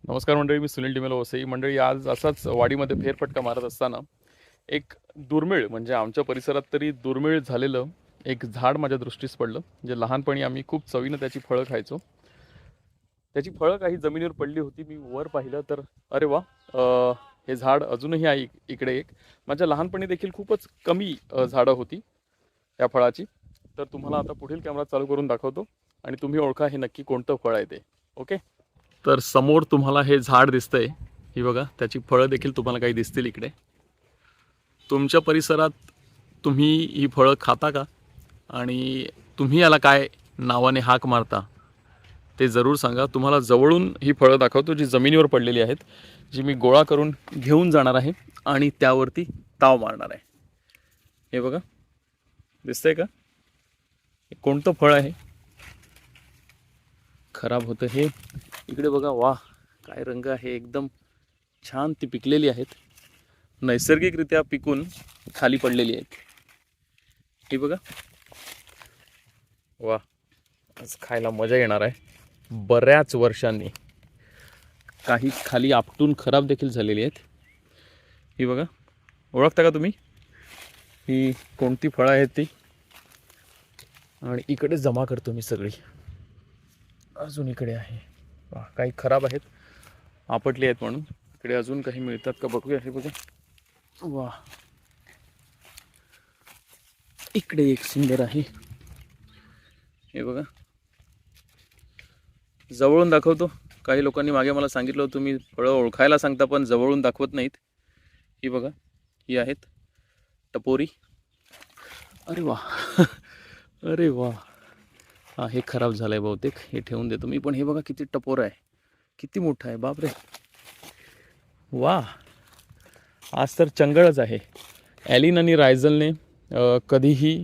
नमस्कार मंडळी, मी सुनील डिमेलो वसई. मंडळी, आज असाच वाडीमध्ये फेरफटका मारत असताना एक दुर्मिळ, म्हणजे आमच्या परिसरात तरी दुर्मिळ झालेलं एक झाड माझ्या दृष्टीस पडलं. जे लहानपणी आम्ही खूप चवीनं त्याची फळं खायचो. त्याची फळं काही जमिनीवर पडली होती. मी वर पाहिलं तर अरे वा, हे झाड अजूनही आहे इकडे. एक माझ्या लहानपणी देखील खूपच कमी झाडं होती या फळाची. तर तुम्हाला आता पुढील कॅमेरा चालू करून दाखवतो आणि तुम्ही ओळखा हे नक्की कोणतं फळ आहे ते. ओके. तर समोर तुम्हाला हे झाड दिसतंय, ही बघा, त्याची फळं देखील तुम्हाला काही दिसतील इकडे. तुमच्या परिसरात तुम्ही ही फळं खाता का? आणि तुम्ही याला काय नावाने हाक मारता ते जरूर सांगा. तुम्हाला जवळून ही फळं दाखवतो जी जमिनीवर पडलेली आहेत, जी मी गोळा करून घेऊन जाणार आहे आणि त्यावरती ताव मारणार आहे. हे बघा, दिसतंय का? हे कोणतं फळ आहे? खराब होतं हे. इकडे बघा, वाह काय रंग आहे, एकदम छान ती पिकलेली आहेत. नैसर्गिकरित्या पिकून खाली पडलेली आहेत. ही बघा, वा, आज खायला मजा येणार आहे. बऱ्याच वर्षांनी काही खाली आपटून खराब देखील झालेली आहेत. ही बघा, ओळखता का तुम्ही? ही कोणती फळं आहेत ती? आणि इकडे जमा करतो मी सगळी. अजून इकडे आहे, वा, काही खराब आहेत, आपटली आहेत म्हणून. इकडे अजून काही मिळतात का बघूया. हे बघा, वा, इकडे एक सुंदर आहे. हे बघा, जवळून दाखवतो. काही लोकांनी मागे मला सांगितलं तुम्ही फळं ओळखायला सांगता पण जवळून दाखवत नाहीत. ही बघा, ही आहेत टपोरी. अरे वा अरे वा, हा, हे खराब झालंय बहुतेक, हे ठेवून देतो मी. पण हे बघा किती टपोर आहे, किती मोठं आहे, बापरे. वा, आज तर चंगळच आहे. ॲलिन आणि रायझलने कधीही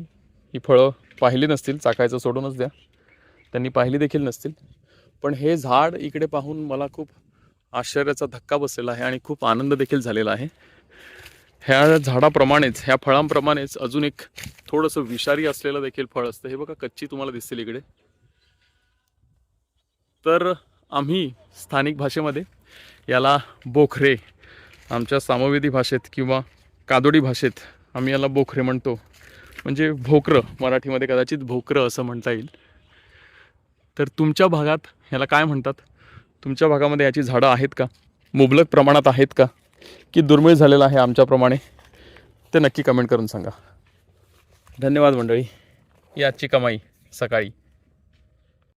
ही फळं पाहिली नसतील, चाकायचं सोडूनच द्या, त्यांनी पाहिली देखील नसतील. पण हे झाड इकडे पाहून मला खूप आश्चर्याचा धक्का बसलेला आहे आणि खूप आनंद देखील झालेला आहे. ह्या झाडाप्रमाणेच, ह्या फळांप्रमाणेच अजून एक थोडंसं विषारी असलेलं देखील फळ असतं. हे बघा, कच्ची तुम्हाला दिसतील इकडे. तर आम्ही स्थानिक भाषेमध्ये याला बोखरे, आमच्या सामवेदी भाषेत किंवा कादोडी भाषेत आम्ही याला बोखरे म्हणतो. म्हणजे भोकरं, मराठीमध्ये कदाचित भोकरं असं म्हणता येईल. तर तुमच्या भागात ह्याला काय म्हणतात? तुमच्या भागामध्ये याची झाडं आहेत का? मुबलक प्रमाणात आहेत का? की दुर्मिळ झालेलं आहे आमच्याप्रमाणे? ते नक्की कमेंट करून सांगा. धन्यवाद मंडळी. ही आजची कमाई सकाळी.